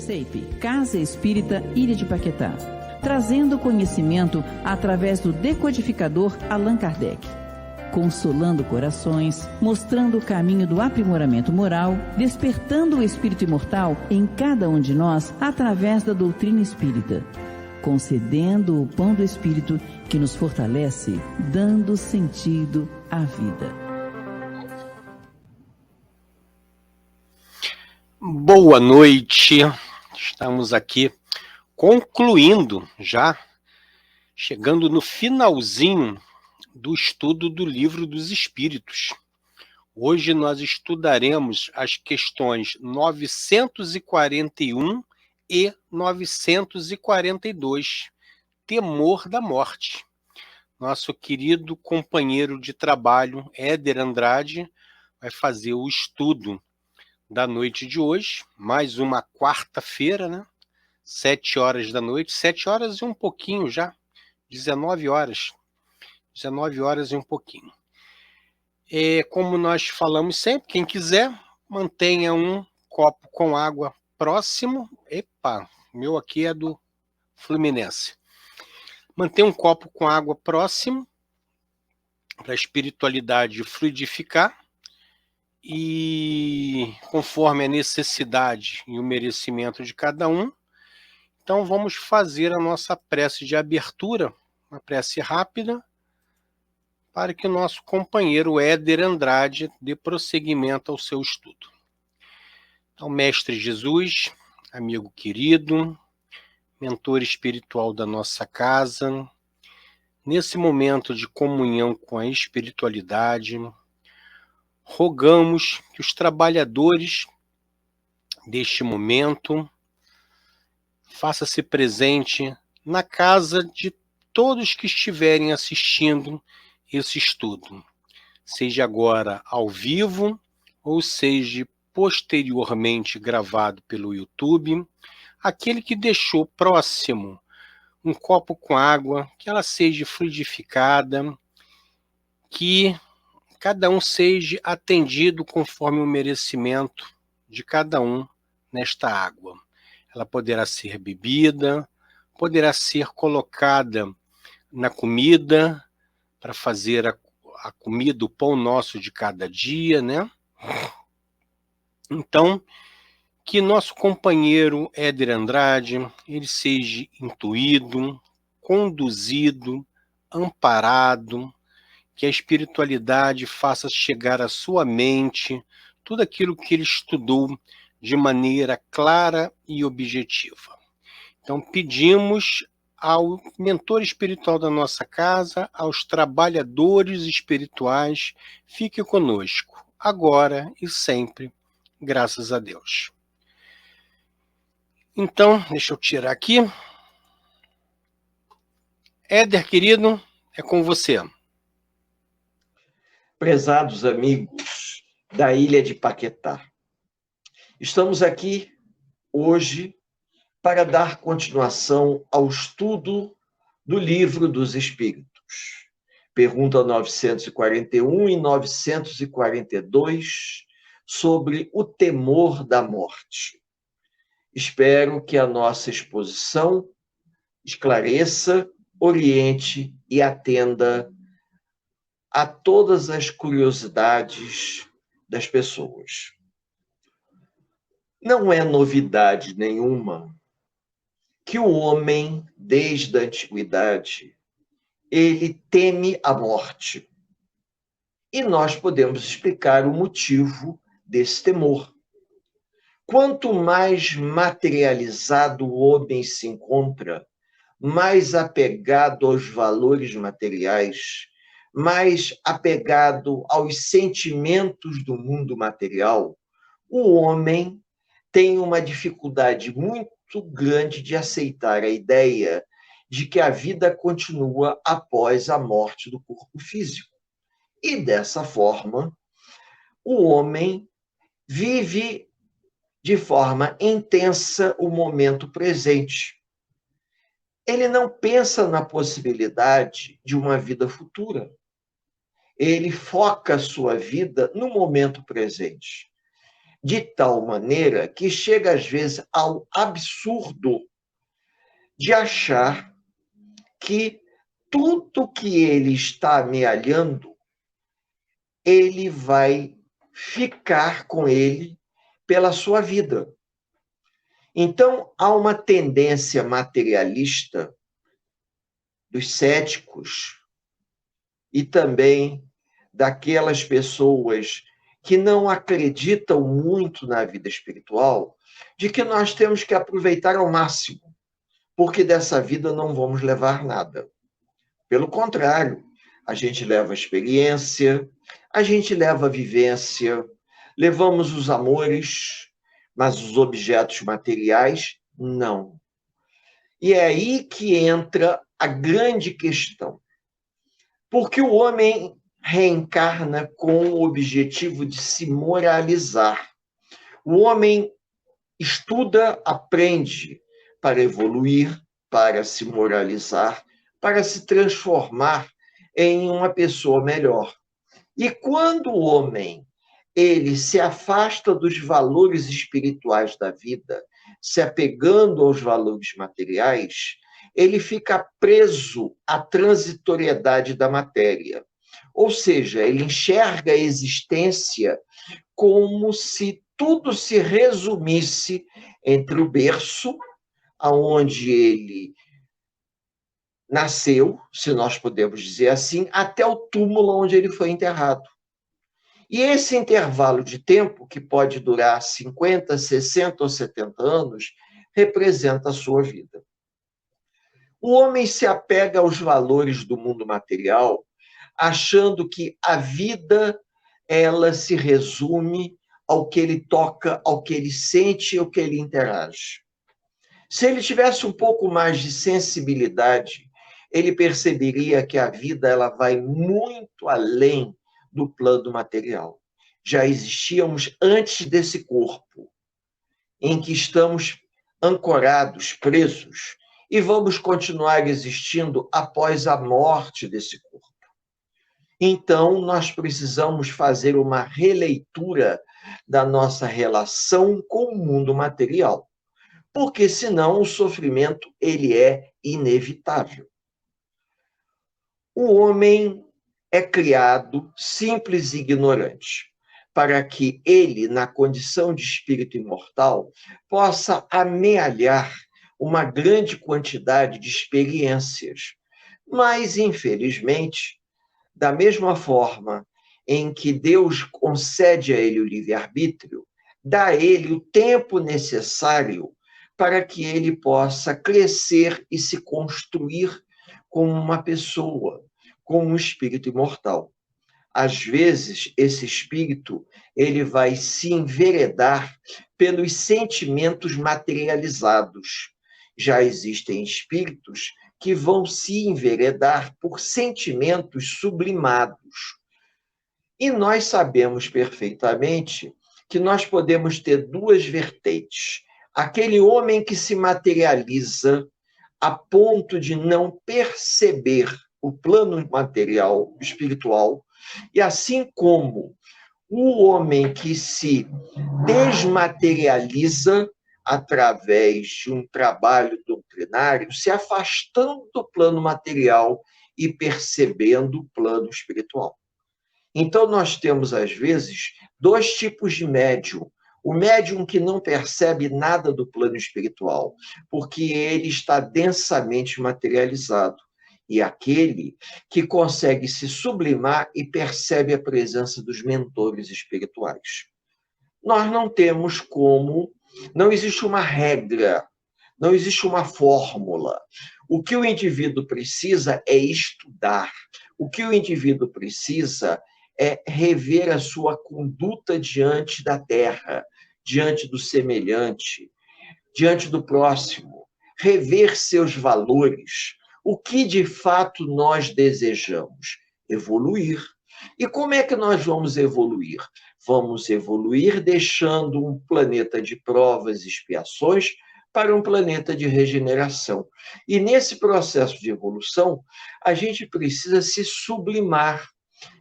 CEIP, Casa Espírita Ilha de Paquetá, trazendo conhecimento através do decodificador Allan Kardec, consolando corações, mostrando o caminho do aprimoramento moral, despertando o espírito imortal em cada um de nós através da doutrina espírita, concedendo o pão do espírito que nos fortalece, dando sentido à vida. Boa noite, estamos aqui concluindo já, chegando no finalzinho do estudo do Livro dos Espíritos. Hoje nós estudaremos as questões 941 e 942, Temor da Morte. Nosso querido companheiro de trabalho, Éder Andrade, vai fazer o estudo da noite de hoje, mais uma quarta-feira, né? 7 horas da noite, 7 horas e um pouquinho já, 19 horas e um pouquinho. Como nós falamos sempre, quem quiser, mantenha um copo com água próximo. Epa, o meu aqui é do Fluminense. Mantenha um copo com água próximo para a espiritualidade fluidificar. E conforme a necessidade e o merecimento de cada um, então vamos fazer a nossa prece de abertura, uma prece rápida, para que o nosso companheiro Éder Andrade dê prosseguimento ao seu estudo. Então, Mestre Jesus, amigo querido, mentor espiritual da nossa casa, nesse momento de comunhão com a espiritualidade, rogamos que os trabalhadores deste momento façam-se presente na casa de todos que estiverem assistindo esse estudo, seja agora ao vivo ou seja posteriormente gravado pelo YouTube, aquele que deixou próximo um copo com água, que ela seja fluidificada, que cada um seja atendido conforme o merecimento de cada um nesta água. Ela poderá ser bebida, poderá ser colocada na comida, para fazer a comida, o pão nosso de cada dia, né? Então, que nosso companheiro Éder Andrade, ele seja intuído, conduzido, amparado, que a espiritualidade faça chegar à sua mente tudo aquilo que ele estudou de maneira clara e objetiva. Então, pedimos ao mentor espiritual da nossa casa, aos trabalhadores espirituais, fique conosco, agora e sempre, graças a Deus. Então, deixa eu tirar aqui. Éder, querido, é com você. Prezados amigos da Ilha de Paquetá, estamos aqui hoje para dar continuação ao estudo do Livro dos Espíritos. Pergunta 941 e 942 sobre o temor da morte. Espero que a nossa exposição esclareça, oriente e atenda a todas as curiosidades das pessoas. Não é novidade nenhuma que o homem, desde a antiguidade, ele teme a morte. E nós podemos explicar o motivo desse temor. Quanto mais materializado o homem se encontra, mais apegado aos valores materiais, mais apegado aos sentimentos do mundo material, o homem tem uma dificuldade muito grande de aceitar a ideia de que a vida continua após a morte do corpo físico. E, dessa forma, o homem vive de forma intensa o momento presente. Ele não pensa na possibilidade de uma vida futura. Ele foca a sua vida no momento presente. de tal maneira que chega, às vezes, ao absurdo de achar que tudo que ele está amealhando, ele vai ficar com ele pela sua vida. Então, há uma tendência materialista dos céticos e também daquelas pessoas que não acreditam muito na vida espiritual, de que nós temos que aproveitar ao máximo, porque dessa vida não vamos levar nada. Pelo contrário, a gente leva a experiência, a gente leva a vivência, levamos os amores, mas os objetos materiais, não. E é aí que entra a grande questão. Porque o homem reencarna com o objetivo de se moralizar. O homem estuda, aprende para evoluir, para se moralizar, para se transformar em uma pessoa melhor. E quando o homem ele se afasta dos valores espirituais da vida, se apegando aos valores materiais, ele fica preso à transitoriedade da matéria. Ou seja, ele enxerga a existência como se tudo se resumisse entre o berço, aonde ele nasceu, se nós podemos dizer assim, até o túmulo onde ele foi enterrado. E esse intervalo de tempo, que pode durar 50, 60 ou 70 anos, representa a sua vida. O homem se apega aos valores do mundo material, achando que a vida ela se resume ao que ele toca, ao que ele sente, ao que ele interage. Se ele tivesse um pouco mais de sensibilidade, ele perceberia que a vida ela vai muito além do plano material. Já existíamos antes desse corpo, em que estamos ancorados, presos, e vamos continuar existindo após a morte desse corpo. Então, nós precisamos fazer uma releitura da nossa relação com o mundo material, porque senão o sofrimento ele é inevitável. O homem é criado simples e ignorante, para que ele, na condição de espírito imortal, possa amealhar uma grande quantidade de experiências. Mas, infelizmente, da mesma forma em que Deus concede a ele o livre-arbítrio, dá a ele o tempo necessário para que ele possa crescer e se construir como uma pessoa, como um espírito imortal. Às vezes, esse espírito ele vai se enveredar pelos sentimentos materializados. Já existem espíritos que vão se enveredar por sentimentos sublimados. E nós sabemos perfeitamente que nós podemos ter duas vertentes. Aquele homem que se materializa a ponto de não perceber o plano material, espiritual, e assim como o homem que se desmaterializa através de um trabalho doutrinário, se afastando do plano material e percebendo o plano espiritual. Então, nós temos, às vezes, dois tipos de médium. O médium que não percebe nada do plano espiritual, porque ele está densamente materializado. E aquele que consegue se sublimar e percebe a presença dos mentores espirituais. Nós não temos como, não existe uma regra, não existe uma fórmula. O que o indivíduo precisa é estudar. O que o indivíduo precisa é rever a sua conduta diante da terra, diante do semelhante, diante do próximo, rever seus valores. O que de fato nós desejamos? Evoluir. E como é que nós vamos evoluir? Vamos evoluir deixando um planeta de provas e expiações para um planeta de regeneração. E nesse processo de evolução, a gente precisa se sublimar.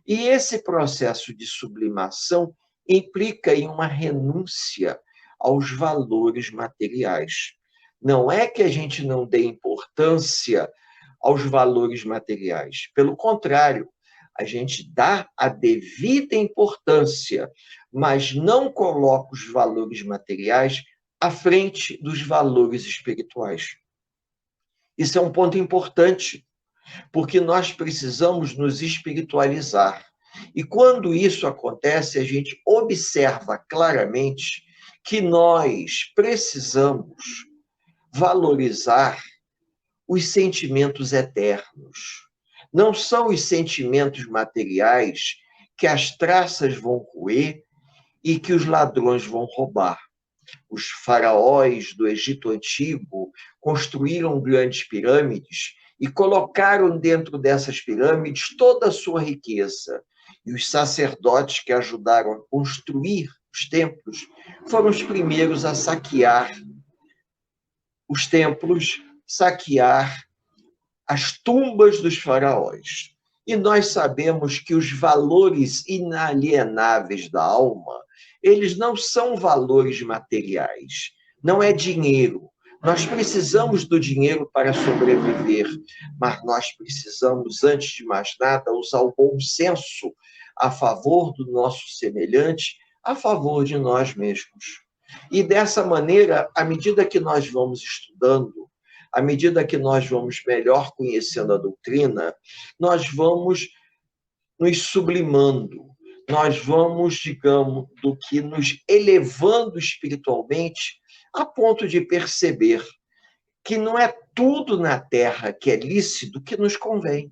E esse processo de sublimação implica em uma renúncia aos valores materiais. Não é que a gente não dê importância aos valores materiais. Pelo contrário, a gente dá a devida importância, mas não coloca os valores materiais à frente dos valores espirituais. Isso é um ponto importante, porque nós precisamos nos espiritualizar. E quando isso acontece, a gente observa claramente que nós precisamos valorizar os sentimentos eternos. Não são os sentimentos materiais que as traças vão roer e que os ladrões vão roubar. Os faraós do Egito Antigo construíram grandes pirâmides e colocaram dentro dessas pirâmides toda a sua riqueza. E os sacerdotes que ajudaram a construir os templos foram os primeiros a saquear os templos, saquear as tumbas dos faraós. E nós sabemos que os valores inalienáveis da alma, eles não são valores materiais, não é dinheiro. Nós precisamos do dinheiro para sobreviver, mas nós precisamos, antes de mais nada, usar o bom senso a favor do nosso semelhante, a favor de nós mesmos. E dessa maneira, à medida que nós vamos estudando, à medida que nós vamos melhor conhecendo a doutrina, nós vamos nos sublimando, nós vamos, digamos, do que nos elevando espiritualmente a ponto de perceber que não é tudo na Terra que é lícito que nos convém.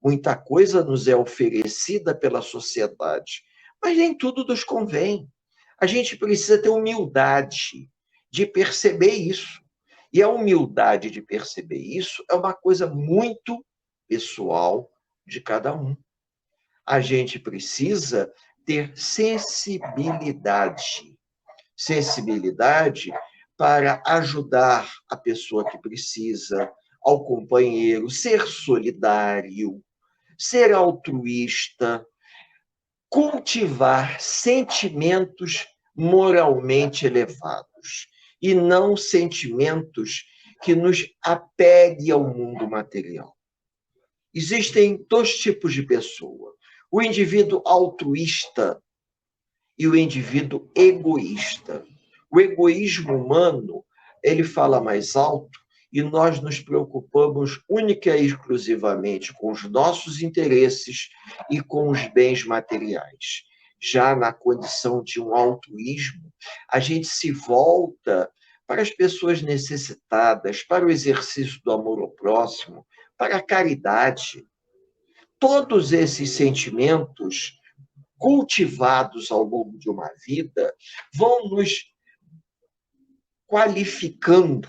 Muita coisa nos é oferecida pela sociedade, mas nem tudo nos convém. A gente precisa ter humildade de perceber isso. E a humildade de perceber isso é uma coisa muito pessoal de cada um. A gente precisa ter sensibilidade. Sensibilidade para ajudar a pessoa que precisa, ao companheiro, ser solidário, ser altruísta, cultivar sentimentos moralmente elevados e não sentimentos que nos apeguem ao mundo material. Existem dois tipos de pessoa: o indivíduo altruísta e o indivíduo egoísta. O egoísmo humano, ele fala mais alto e nós nos preocupamos única e exclusivamente com os nossos interesses e com os bens materiais. Já na condição de um altruísmo, a gente se volta para as pessoas necessitadas, para o exercício do amor ao próximo, para a caridade. Todos esses sentimentos cultivados ao longo de uma vida vão nos qualificando.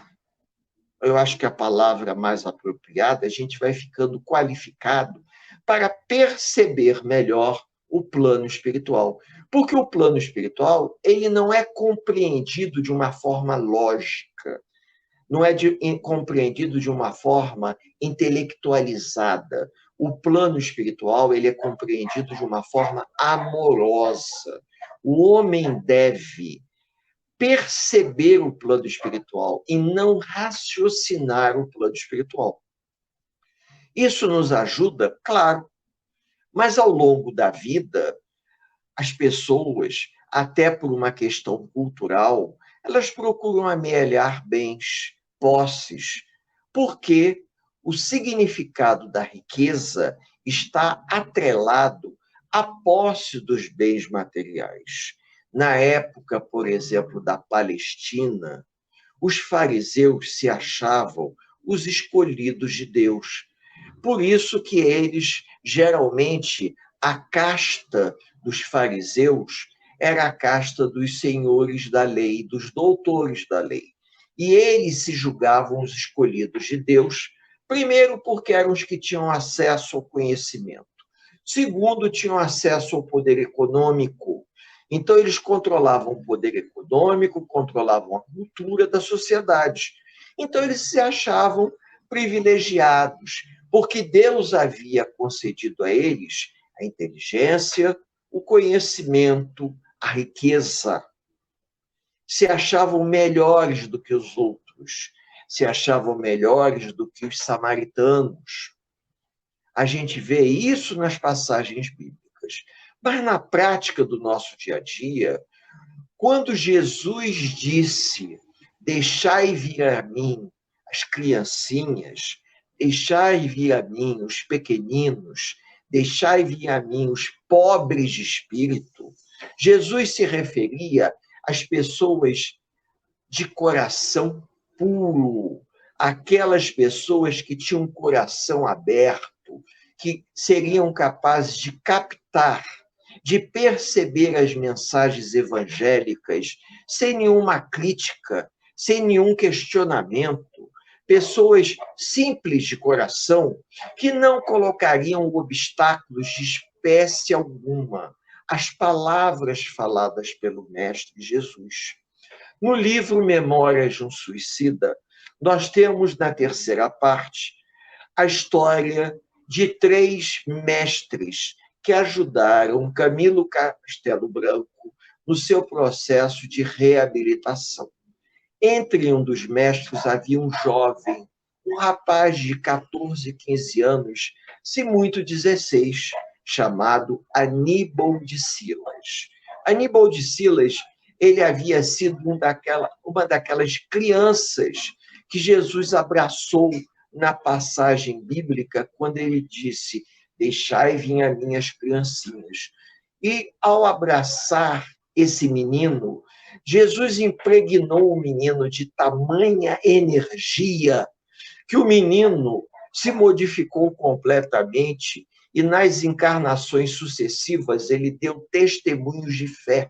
Eu acho que a palavra mais apropriada, a gente vai ficando qualificado para perceber melhor o plano espiritual. Porque o plano espiritual, ele não é compreendido de uma forma lógica, não é compreendido de uma forma intelectualizada. O plano espiritual, ele é compreendido de uma forma amorosa. O homem deve perceber o plano espiritual e não raciocinar o plano espiritual. Isso nos ajuda, claro, mas ao longo da vida, as pessoas, até por uma questão cultural, elas procuram amealhar bens, posses, porque o significado da riqueza está atrelado à posse dos bens materiais. Na época, por exemplo, da Palestina, os fariseus se achavam os escolhidos de Deus. Por isso que eles, geralmente, a casta dos fariseus era a casta dos senhores da lei, dos doutores da lei. E eles se julgavam os escolhidos de Deus, primeiro porque eram os que tinham acesso ao conhecimento. Segundo, tinham acesso ao poder econômico. Então, eles controlavam o poder econômico, controlavam a cultura da sociedade. Então, eles se achavam privilegiados, porque Deus havia concedido a eles a inteligência, o conhecimento, a riqueza, se achavam melhores do que os outros, se achavam melhores do que os samaritanos. A gente vê isso nas passagens bíblicas. Mas na prática do nosso dia a dia, quando Jesus disse: deixai vir a mim as criancinhas, deixai vir a mim os pequeninos, deixai vir a mim os pobres de espírito, Jesus se referia às pessoas de coração puro, aquelas pessoas que tinham um coração aberto, que seriam capazes de captar, de perceber as mensagens evangélicas sem nenhuma crítica, sem nenhum questionamento. Pessoas simples de coração que não colocariam obstáculos de espécie alguma às palavras faladas pelo Mestre Jesus. No livro Memórias de um Suicida, nós temos na terceira parte a história de 3 mestres que ajudaram Camilo Castelo Branco no seu processo de reabilitação. Entre um dos mestres havia um jovem, um rapaz de 14, 15 anos, se muito 16, chamado Aníbal de Silas. Aníbal de Silas, ele havia sido uma daquelas crianças que Jesus abraçou na passagem bíblica, quando ele disse: deixai vir a minhas criancinhas. E, ao abraçar esse menino, Jesus impregnou o menino de tamanha energia que o menino se modificou completamente e, nas encarnações sucessivas, ele deu testemunhos de fé.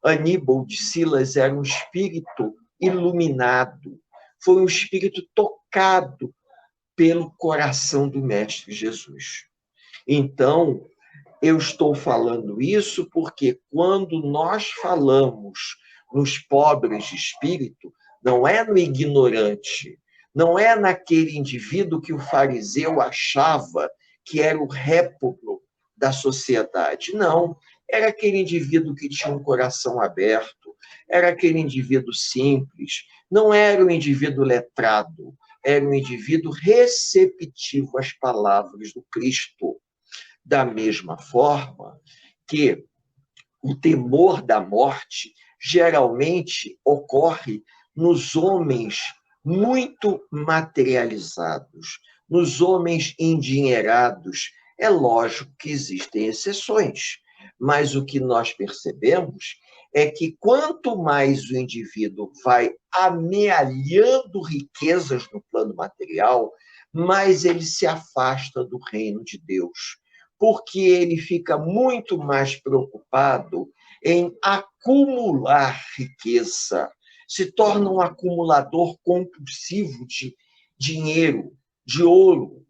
Aníbal de Silas era um espírito iluminado, foi um espírito tocado pelo coração do Mestre Jesus. Então, eu estou falando isso porque quando nós falamos nos pobres de espírito, não é no ignorante, não é naquele indivíduo que o fariseu achava que era o réprobo da sociedade. Não, era aquele indivíduo que tinha um coração aberto, era aquele indivíduo simples, não era um indivíduo letrado, era um indivíduo receptivo às palavras do Cristo. Da mesma forma que o temor da morte geralmente ocorre nos homens muito materializados, nos homens endinheirados. É lógico que existem exceções, mas o que nós percebemos é que quanto mais o indivíduo vai amealhando riquezas no plano material, mais ele se afasta do reino de Deus, porque ele fica muito mais preocupado em acumular riqueza, se torna um acumulador compulsivo de dinheiro, de ouro,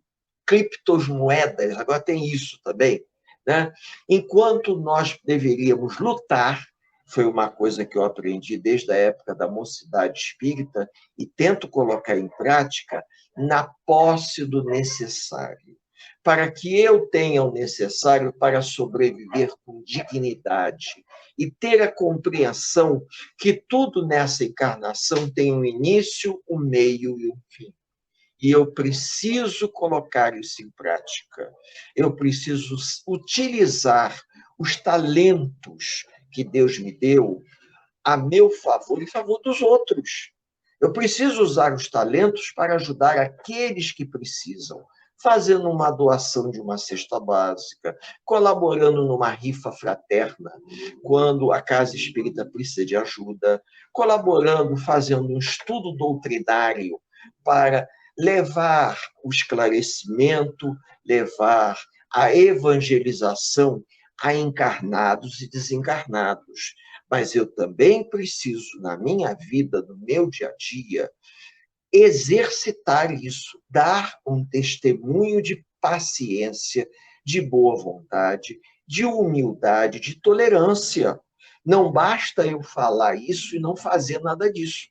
criptomoedas, agora tem isso também, né? Enquanto nós deveríamos lutar, foi uma coisa que eu aprendi desde a época da mocidade espírita e tento colocar em prática, na posse do necessário, para que eu tenha o necessário para sobreviver com dignidade e ter a compreensão que tudo nessa encarnação tem um início, um meio e um fim. E eu preciso colocar isso em prática. Eu preciso utilizar os talentos que Deus me deu a meu favor e em favor dos outros. Eu preciso usar os talentos para ajudar aqueles que precisam, fazendo uma doação de uma cesta básica, colaborando numa rifa fraterna, quando a casa espírita precisa de ajuda, colaborando, fazendo um estudo doutrinário para levar o esclarecimento, levar a evangelização a encarnados e desencarnados. Mas eu também preciso, na minha vida, no meu dia a dia, exercitar isso, dar um testemunho de paciência, de boa vontade, de humildade, de tolerância. Não basta eu falar isso e não fazer nada disso.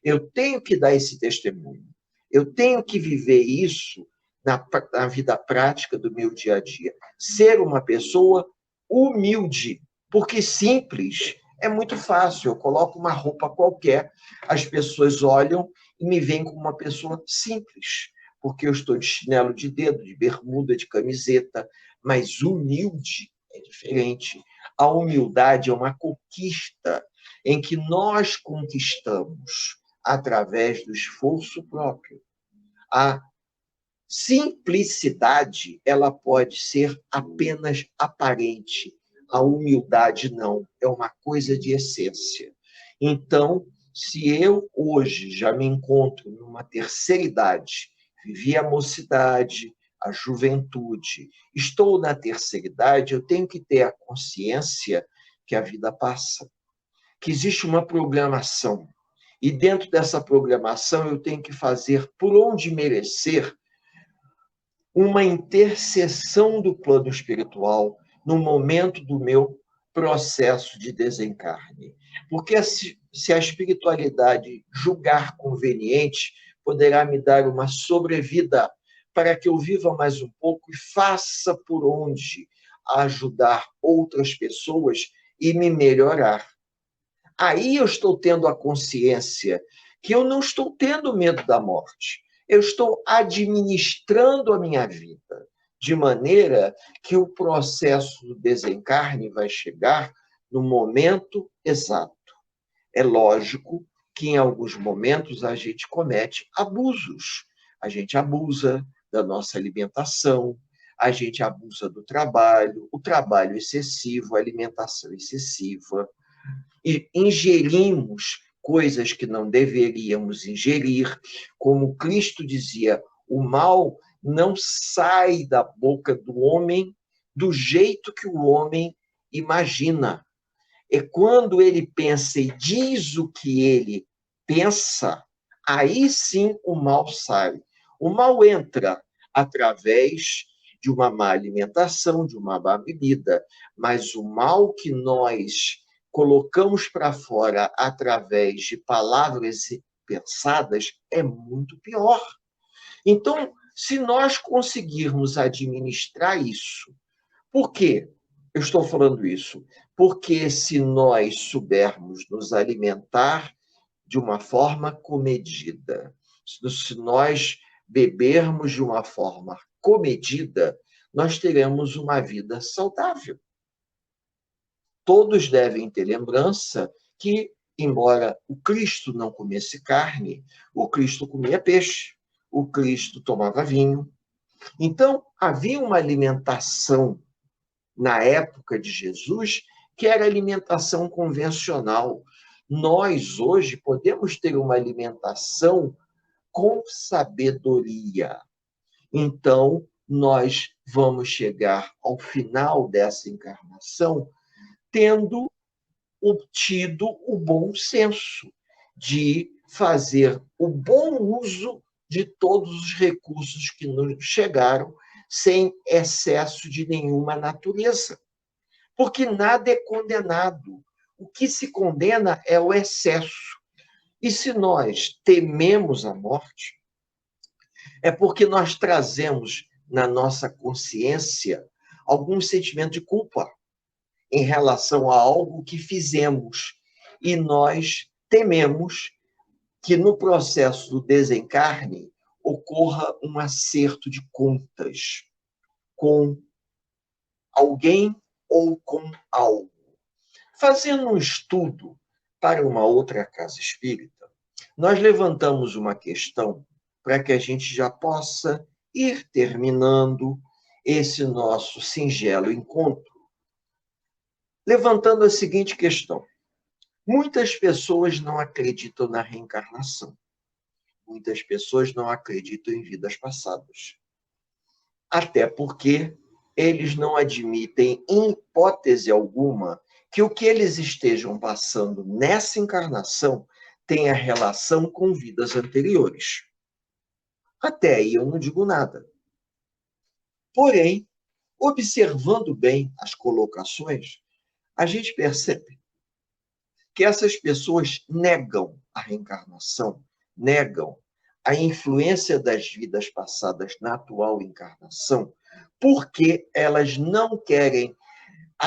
Eu tenho que dar esse testemunho. Eu tenho que viver isso na vida prática do meu dia a dia. Ser uma pessoa humilde, Porque simples é muito fácil. Eu coloco uma roupa qualquer, as pessoas olham e me veem como uma pessoa simples, porque eu estou de chinelo de dedo, de bermuda, de camiseta, mas humilde é diferente. A humildade é uma conquista em que nós conquistamos através do esforço próprio. A simplicidade, ela pode ser apenas aparente. A humildade não, é uma coisa de essência. Então, se eu hoje já me encontro numa terceira idade, vivi a mocidade, a juventude, estou na terceira idade, eu tenho que ter a consciência que a vida passa, que existe uma programação. E dentro dessa programação eu tenho que fazer por onde merecer uma intercessão do plano espiritual no momento do meu processo de desencarne. Porque se a espiritualidade julgar conveniente, poderá me dar uma sobrevida para que eu viva mais um pouco e faça por onde ajudar outras pessoas e me melhorar. Aí eu estou tendo a consciência que eu não estou tendo medo da morte. Eu estou administrando a minha vida de maneira que o processo do desencarne vai chegar no momento exato. É lógico que em alguns momentos a gente comete abusos. A gente abusa da nossa alimentação, a gente abusa do trabalho, o trabalho excessivo, a alimentação excessiva, e ingerimos coisas que não deveríamos ingerir. Como Cristo dizia, o mal não sai da boca do homem do jeito que o homem imagina. É quando ele pensa e diz o que ele pensa, aí sim o mal sai. O mal entra através de uma má alimentação, de uma má bebida, mas o mal que nós colocamos para fora através de palavras pensadas é muito pior. Então, se nós conseguirmos administrar isso, por quê? Eu estou falando isso porque se nós soubermos nos alimentar de uma forma comedida, se nós bebermos de uma forma comedida, nós teremos uma vida saudável. Todos devem ter lembrança que, embora o Cristo não comesse carne, o Cristo comia peixe, o Cristo tomava vinho. Então, havia uma alimentação na época de Jesus que era alimentação convencional. Nós, hoje, podemos ter uma alimentação com sabedoria. Então, nós vamos chegar ao final dessa encarnação tendo obtido o bom senso de fazer o bom uso de todos os recursos que nos chegaram sem excesso de nenhuma natureza. Porque nada é condenado. O que se condena é o excesso. E se nós tememos a morte, é porque nós trazemos na nossa consciência algum sentimento de culpa em relação a algo que fizemos. E nós tememos que no processo do desencarne ocorra um acerto de contas com alguém ou com algo. Fazendo um estudo para uma outra casa espírita, nós levantamos uma questão para que a gente já possa ir terminando esse nosso singelo encontro, levantando a seguinte questão. Muitas pessoas não acreditam na reencarnação. Muitas pessoas não acreditam em vidas passadas. Até porque eles não admitem, em hipótese alguma, que o que eles estejam passando nessa encarnação tenha relação com vidas anteriores. Até aí eu não digo nada. Porém, observando bem as colocações, a gente percebe que essas pessoas negam a reencarnação, negam a influência das vidas passadas na atual encarnação, porque elas não querem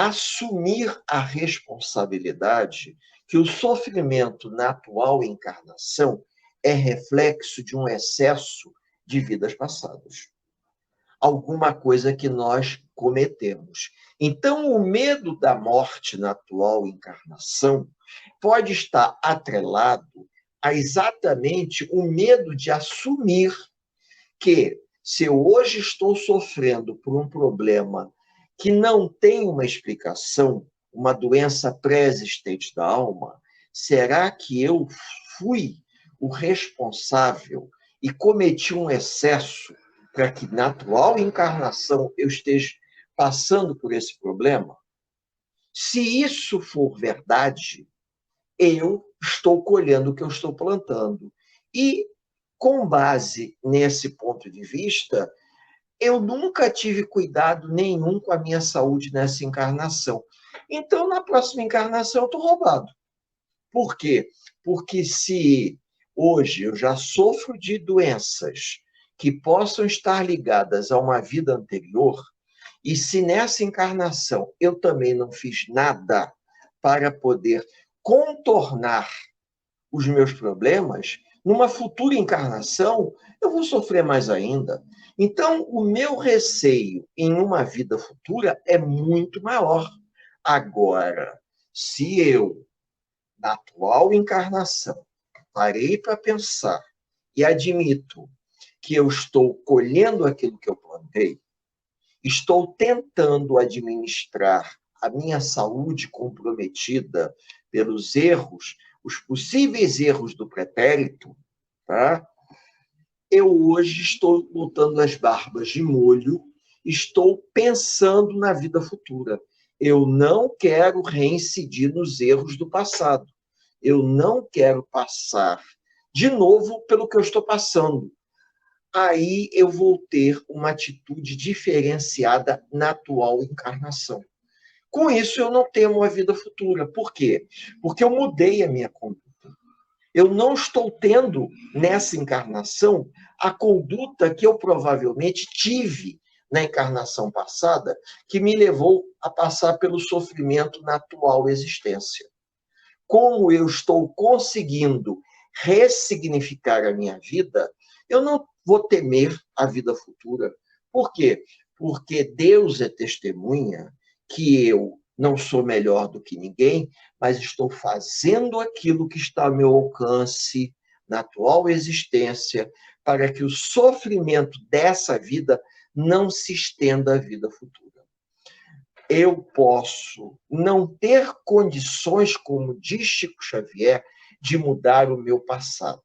assumir a responsabilidade que o sofrimento na atual encarnação é reflexo de um excesso de vidas passadas. Alguma coisa que nós cometemos. Então, o medo da morte na atual encarnação pode estar atrelado a exatamente o medo de assumir que, se eu hoje estou sofrendo por um problema que não tem uma explicação, uma doença pré-existente da alma, será que eu fui o responsável e cometi um excesso para que na atual encarnação eu esteja passando por esse problema? Se isso for verdade, eu estou colhendo o que eu estou plantando. E, com base nesse ponto de vista, eu nunca tive cuidado nenhum com a minha saúde nessa encarnação. Então, na próxima encarnação, eu estou roubado. Por quê? Porque se hoje eu já sofro de doenças que possam estar ligadas a uma vida anterior, e se nessa encarnação eu também não fiz nada para poder contornar os meus problemas, numa futura encarnação eu vou sofrer mais ainda. Então, o meu receio em uma vida futura é muito maior. Agora, se eu, na atual encarnação, parei para pensar e admito que eu estou colhendo aquilo que eu plantei, estou tentando administrar a minha saúde comprometida pelos erros, os possíveis erros do pretérito, tá? Eu hoje estou botando as barbas de molho, estou pensando na vida futura. Eu não quero reincidir nos erros do passado. Eu não quero passar de novo pelo que eu estou passando. Aí eu vou ter uma atitude diferenciada na atual encarnação. Com isso, eu não temo a vida futura. Por quê? Porque eu mudei a minha conduta. Eu não estou tendo, nessa encarnação, a conduta que eu provavelmente tive na encarnação passada, que me levou a passar pelo sofrimento na atual existência. Como eu estou conseguindo ressignificar a minha vida, eu não vou temer a vida futura. Por quê? Porque Deus é testemunha que eu não sou melhor do que ninguém, mas estou fazendo aquilo que está ao meu alcance na atual existência para que o sofrimento dessa vida não se estenda à vida futura. Eu posso não ter condições, como diz Chico Xavier, de mudar o meu passado,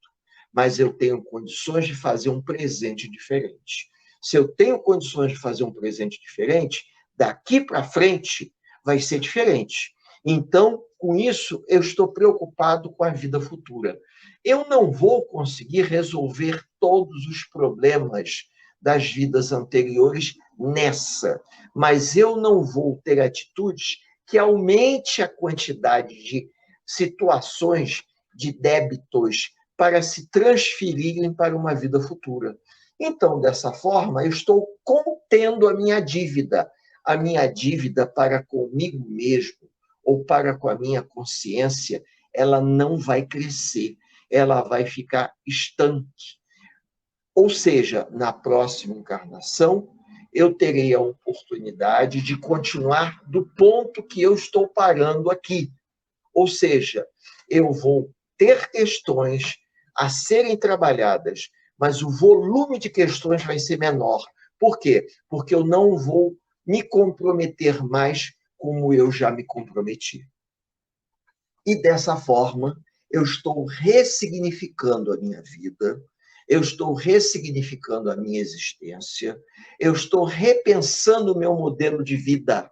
mas eu tenho condições de fazer um presente diferente. Se eu tenho condições de fazer um presente diferente, daqui para frente vai ser diferente. Então, com isso, eu estou preocupado com a vida futura. Eu não vou conseguir resolver todos os problemas das vidas anteriores nessa, mas eu não vou ter atitudes que aumente a quantidade de situações de débitos para se transferirem para uma vida futura. Então, dessa forma, eu estou contendo a minha dívida para comigo mesmo ou para com a minha consciência, ela não vai crescer, ela vai ficar estanque. Ou seja, na próxima encarnação, eu terei a oportunidade de continuar do ponto que eu estou parando aqui. Ou seja, eu vou ter questões a serem trabalhadas, mas o volume de questões vai ser menor. Por quê? Porque eu não vou me comprometer mais como eu já me comprometi. E dessa forma, eu estou ressignificando a minha vida, eu estou ressignificando a minha existência, eu estou repensando o meu modelo de vida.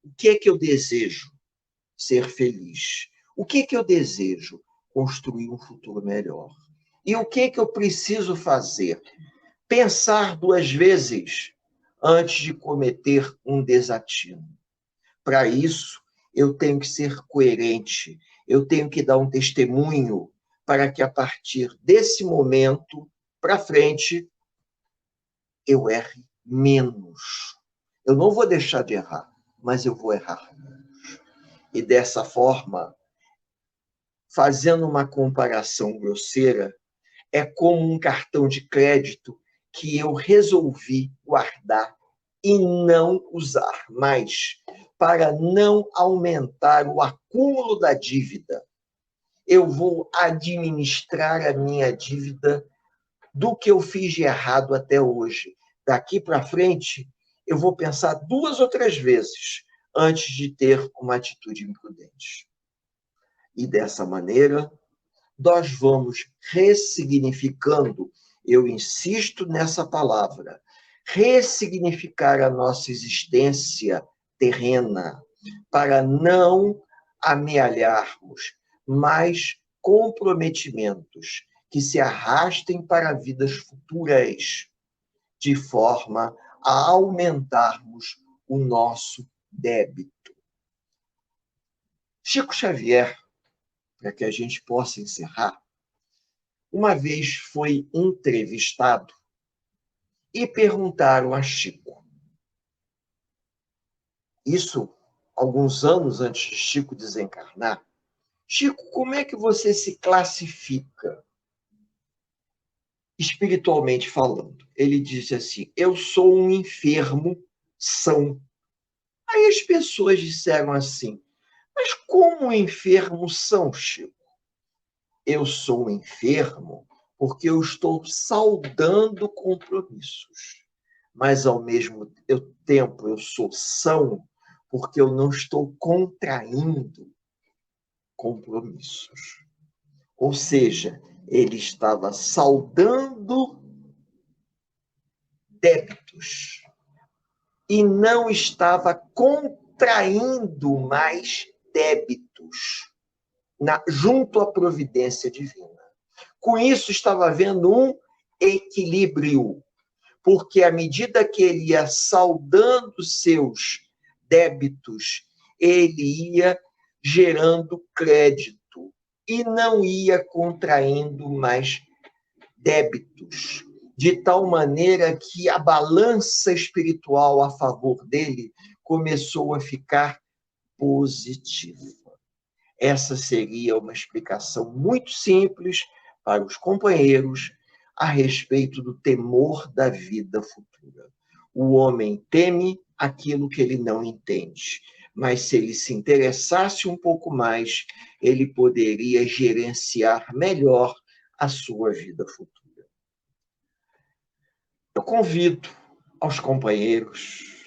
O que é que eu desejo? Ser feliz. O que é que eu desejo? Construir um futuro melhor. E o que é que eu preciso fazer? Pensar 2 vezes antes de cometer um desatino. Para isso, eu tenho que ser coerente, eu tenho que dar um testemunho para que, a partir desse momento para frente, eu erre menos. Eu não vou deixar de errar, mas eu vou errar. E dessa forma, fazendo uma comparação grosseira, é como um cartão de crédito que eu resolvi guardar e não usar mais, para não aumentar o acúmulo da dívida. Eu vou administrar a minha dívida do que eu fiz de errado até hoje. Daqui para frente, eu vou pensar 2 ou 3 vezes antes de ter uma atitude imprudente. E dessa maneira, nós vamos ressignificando, eu insisto nessa palavra, ressignificar a nossa existência terrena, para não amealharmos mais comprometimentos que se arrastem para vidas futuras, de forma a aumentarmos o nosso débito. Chico Xavier, para que a gente possa encerrar, uma vez foi entrevistado e perguntaram a Chico, isso alguns anos antes de Chico desencarnar, Chico, como é que você se classifica espiritualmente falando? Ele disse assim, eu sou um enfermo são. Aí as pessoas disseram assim, mas como enfermos são, Chico? Eu sou um enfermo porque eu estou saudando compromissos. Mas, ao mesmo tempo, eu sou são porque eu não estou contraindo compromissos. Ou seja, ele estava saudando débitos e não estava contraindo mais débitos junto à providência divina. Com isso, estava havendo um equilíbrio, porque à medida que ele ia saldando seus débitos, ele ia gerando crédito e não ia contraindo mais débitos, de tal maneira que a balança espiritual a favor dele começou a ficar positiva. Essa seria uma explicação muito simples para os companheiros a respeito do temor da vida futura. O homem teme aquilo que ele não entende, mas se ele se interessasse um pouco mais, ele poderia gerenciar melhor a sua vida futura. Eu convido aos companheiros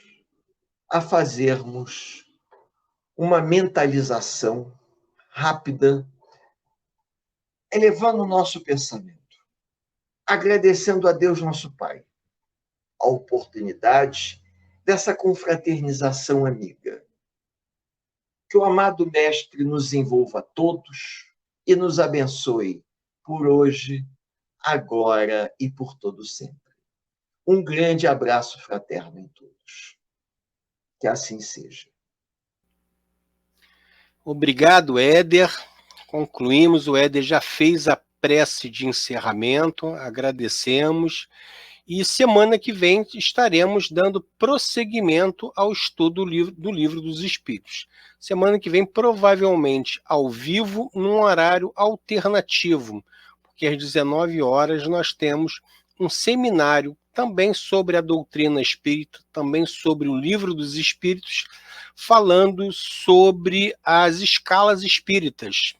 a fazermos uma mentalização rápida, elevando o nosso pensamento, agradecendo a Deus nosso Pai a oportunidade dessa confraternização amiga. Que o amado Mestre nos envolva a todos e nos abençoe por hoje, agora e por todo sempre. Um grande abraço fraterno em todos. Que assim seja. Obrigado, Éder. Concluímos, o Éder já fez a prece de encerramento, agradecemos. E semana que vem estaremos dando prosseguimento ao estudo do Livro dos Espíritos. Semana que vem, provavelmente, ao vivo, num horário alternativo, porque às 19 horas nós temos um seminário também sobre a doutrina espírita, também sobre o Livro dos Espíritos, falando sobre as escalas espíritas.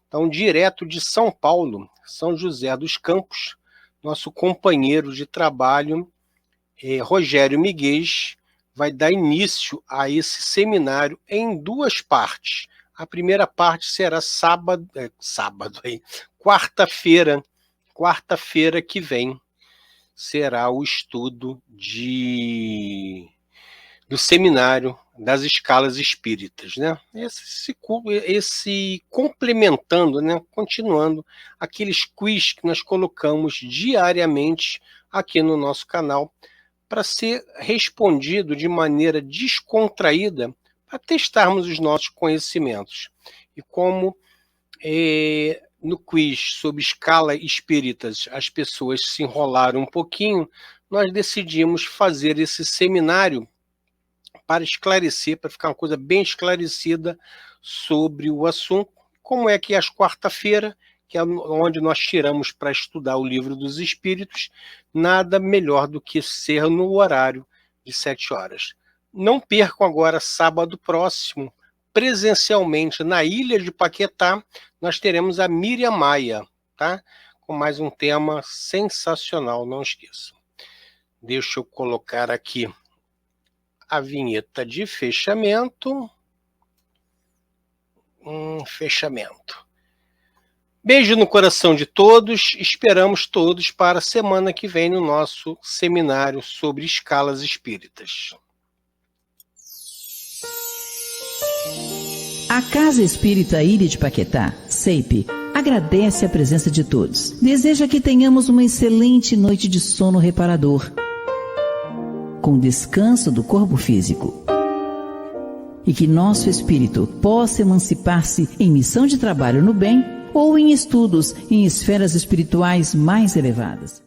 Então, direto de São Paulo, São José dos Campos, nosso companheiro de trabalho, Rogério Miguel, vai dar início a esse seminário em 2 partes. A primeira parte será quarta-feira que vem, será o estudo do seminário das escalas espíritas, né? Esse complementando, né? Continuando aqueles quiz que nós colocamos diariamente aqui no nosso canal para ser respondido de maneira descontraída para testarmos os nossos conhecimentos. E como no quiz sobre escala espíritas as pessoas se enrolaram um pouquinho, nós decidimos fazer esse seminário para esclarecer, para ficar uma coisa bem esclarecida sobre o assunto, como é que às quarta-feira, que é onde nós tiramos para estudar o Livro dos Espíritos, nada melhor do que ser no horário de 7 horas. Não percam agora, sábado próximo, presencialmente na Ilha de Paquetá, nós teremos a Miriam Maia, tá? Com mais um tema sensacional, não esqueçam. Deixa eu colocar aqui a vinheta de fechamento. Fechamento. Beijo no coração de todos. Esperamos todos para a semana que vem no nosso seminário sobre escalas espíritas. A Casa Espírita Ilha de Paquetá, CEIP, agradece a presença de todos. Deseja que tenhamos uma excelente noite de sono reparador, com descanso do corpo físico. E que nosso espírito possa emancipar-se em missão de trabalho no bem ou em estudos em esferas espirituais mais elevadas.